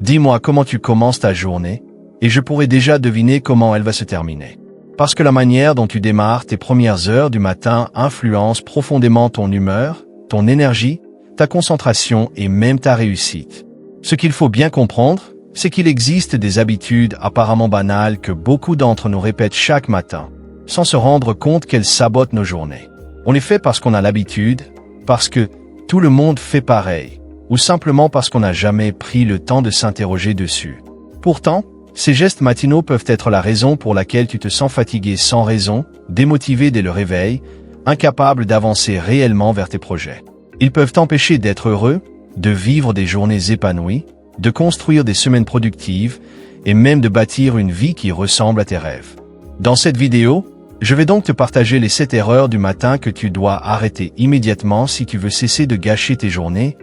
Dis-moi comment tu commences ta journée, et je pourrai déjà deviner comment elle va se terminer. Parce que la manière dont tu démarres tes premières heures du matin influence profondément ton humeur, ton énergie, ta concentration et même ta réussite. Ce qu'il faut bien comprendre, c'est qu'il existe des habitudes apparemment banales que beaucoup d'entre nous répètent chaque matin, sans se rendre compte qu'elles sabotent nos journées. On les fait parce qu'on a l'habitude, parce que tout le monde fait pareil, ou simplement parce qu'on n'a jamais pris le temps de s'interroger dessus. Pourtant, ces gestes matinaux peuvent être la raison pour laquelle tu te sens fatigué sans raison, démotivé dès le réveil, incapable d'avancer réellement vers tes projets. Ils peuvent t'empêcher d'être heureux, de vivre des journées épanouies, de construire des semaines productives et même de bâtir une vie qui ressemble à tes rêves. Dans cette vidéo, je vais donc te partager les 7 erreurs du matin que tu dois arrêter immédiatement si tu veux cesser de gâcher tes journées,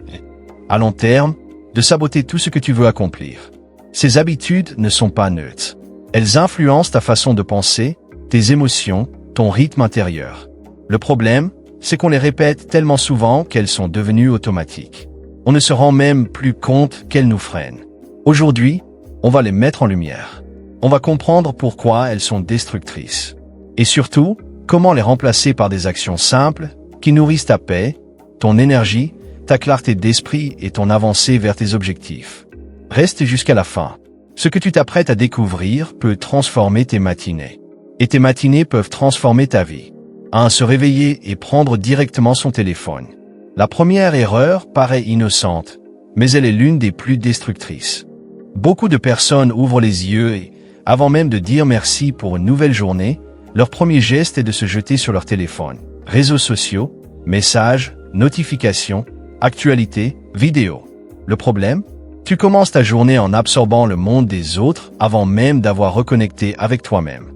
à long terme, de saboter tout ce que tu veux accomplir. Ces habitudes ne sont pas neutres. Elles influencent ta façon de penser, tes émotions, ton rythme intérieur. Le problème, c'est qu'on les répète tellement souvent qu'elles sont devenues automatiques. On ne se rend même plus compte qu'elles nous freinent. Aujourd'hui, on va les mettre en lumière. On va comprendre pourquoi elles sont destructrices. Et surtout, comment les remplacer par des actions simples qui nourrissent ta paix, ton énergie, ta clarté d'esprit et ton avancée vers tes objectifs. Reste jusqu'à la fin. Ce que tu t'apprêtes à découvrir peut transformer tes matinées. Et tes matinées peuvent transformer ta vie. 1. Se réveiller et prendre directement son téléphone. La première erreur paraît innocente, mais elle est l'une des plus destructrices. Beaucoup de personnes ouvrent les yeux et, avant même de dire merci pour une nouvelle journée, leur premier geste est de se jeter sur leur téléphone. Réseaux sociaux, messages, notifications, actualités, vidéos. Le problème? Tu commences ta journée en absorbant le monde des autres avant même d'avoir reconnecté avec toi-même.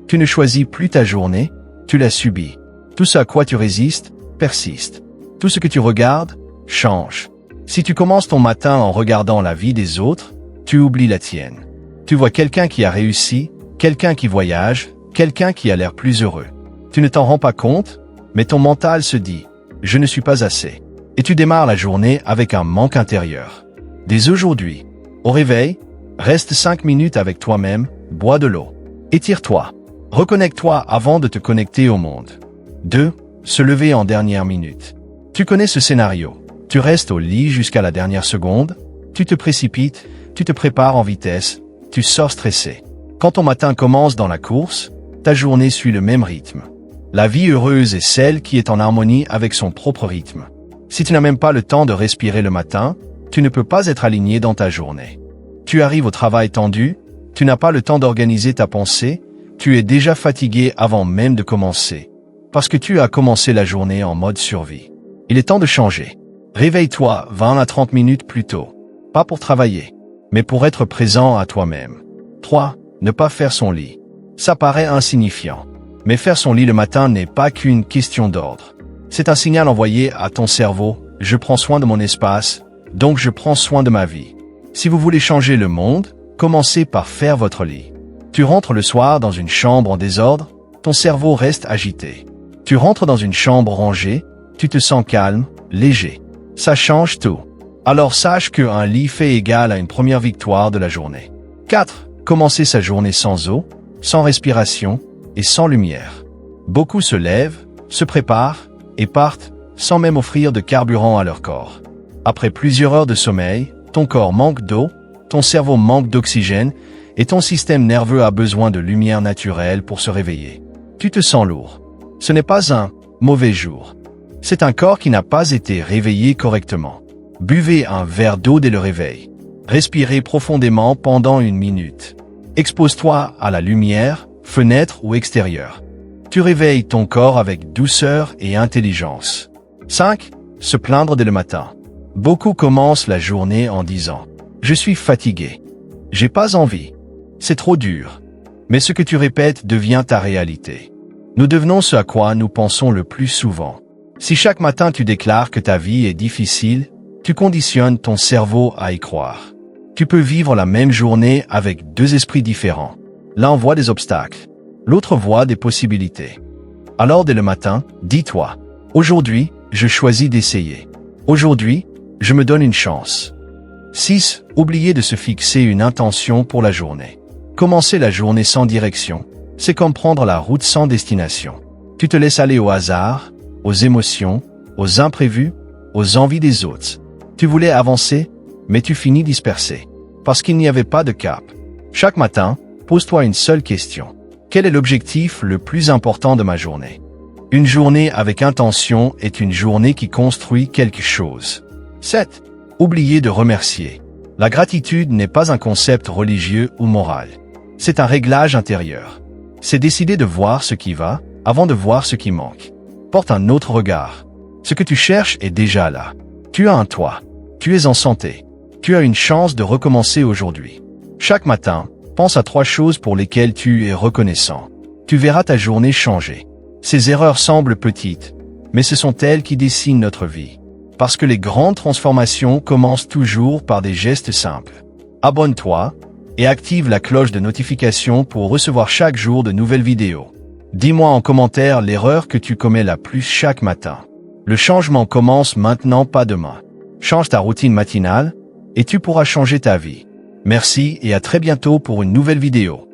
Tu ne choisis plus ta journée, tu la subis. Tout ce à quoi tu résistes, persiste. Tout ce que tu regardes, change. Si tu commences ton matin en regardant la vie des autres, tu oublies la tienne. Tu vois quelqu'un qui a réussi, quelqu'un qui voyage, quelqu'un qui a l'air plus heureux. Tu ne t'en rends pas compte, mais ton mental se dit « je ne suis pas assez ». Et tu démarres la journée avec un manque intérieur. Dès aujourd'hui, au réveil, reste 5 minutes avec toi-même, bois de l'eau. Étire-toi. Reconnecte-toi avant de te connecter au monde. 2. Se lever en dernière minute. Tu connais ce scénario. Tu restes au lit jusqu'à la dernière seconde, tu te précipites, tu te prépares en vitesse, tu sors stressé. Quand ton matin commence dans la course, ta journée suit le même rythme. La vie heureuse est celle qui est en harmonie avec son propre rythme. Si tu n'as même pas le temps de respirer le matin, tu ne peux pas être aligné dans ta journée. Tu arrives au travail tendu, tu n'as pas le temps d'organiser ta pensée, tu es déjà fatigué avant même de commencer. Parce que tu as commencé la journée en mode survie. Il est temps de changer. Réveille-toi 20 à 30 minutes plus tôt. Pas pour travailler, mais pour être présent à toi-même. 3. Ne pas faire son lit. Ça paraît insignifiant. Mais faire son lit le matin n'est pas qu'une question d'ordre. C'est un signal envoyé à ton cerveau, je prends soin de mon espace, donc je prends soin de ma vie. Si vous voulez changer le monde, commencez par faire votre lit. Tu rentres le soir dans une chambre en désordre, ton cerveau reste agité. Tu rentres dans une chambre rangée, tu te sens calme, léger. Ça change tout. Alors sache qu'un lit fait égal à une première victoire de la journée. 4. Commencer sa journée sans eau, sans respiration et sans lumière. Beaucoup se lèvent, se préparent et partent sans même offrir de carburant à leur corps. Après plusieurs heures de sommeil, ton corps manque d'eau, ton cerveau manque d'oxygène et ton système nerveux a besoin de lumière naturelle pour se réveiller. Tu te sens lourd. Ce n'est pas un mauvais jour. C'est un corps qui n'a pas été réveillé correctement. Buvez un verre d'eau dès le réveil. Respirez profondément pendant 1 minute. Expose-toi à la lumière, fenêtre ou extérieur. Tu réveilles ton corps avec douceur et intelligence. 5. Se plaindre dès le matin. Beaucoup commencent la journée en disant « Je suis fatigué. J'ai pas envie. C'est trop dur. » Mais ce que tu répètes devient ta réalité. Nous devenons ce à quoi nous pensons le plus souvent. Si chaque matin tu déclares que ta vie est difficile, tu conditionnes ton cerveau à y croire. Tu peux vivre la même journée avec 2 esprits différents. L'un voit des obstacles, l'autre voit des possibilités. Alors dès le matin, dis-toi « Aujourd'hui, je choisis d'essayer. Aujourd'hui, je me donne une chance. » 6. Oubliez de se fixer une intention pour la journée. Commencer la journée sans direction, c'est comme prendre la route sans destination. Tu te laisses aller au hasard, aux émotions, aux imprévus, aux envies des autres. Tu voulais avancer, mais tu finis dispersé. Parce qu'il n'y avait pas de cap. Chaque matin, pose-toi une seule question. Quel est l'objectif le plus important de ma journée? Une journée avec intention est une journée qui construit quelque chose. 7. Oubliez de remercier. La gratitude n'est pas un concept religieux ou moral. C'est un réglage intérieur. C'est décider de voir ce qui va avant de voir ce qui manque. Porte un autre regard. Ce que tu cherches est déjà là. Tu as un toit. Tu es en santé. Tu as une chance de recommencer aujourd'hui. Chaque matin, pense à 3 choses pour lesquelles tu es reconnaissant. Tu verras ta journée changer. Ces erreurs semblent petites, mais ce sont elles qui dessinent notre vie. Parce que les grandes transformations commencent toujours par des gestes simples. Abonne-toi et active la cloche de notification pour recevoir chaque jour de nouvelles vidéos. Dis-moi en commentaire l'erreur que tu commets la plus chaque matin. Le changement commence maintenant, pas demain. Change ta routine matinale et tu pourras changer ta vie. Merci et à très bientôt pour une nouvelle vidéo.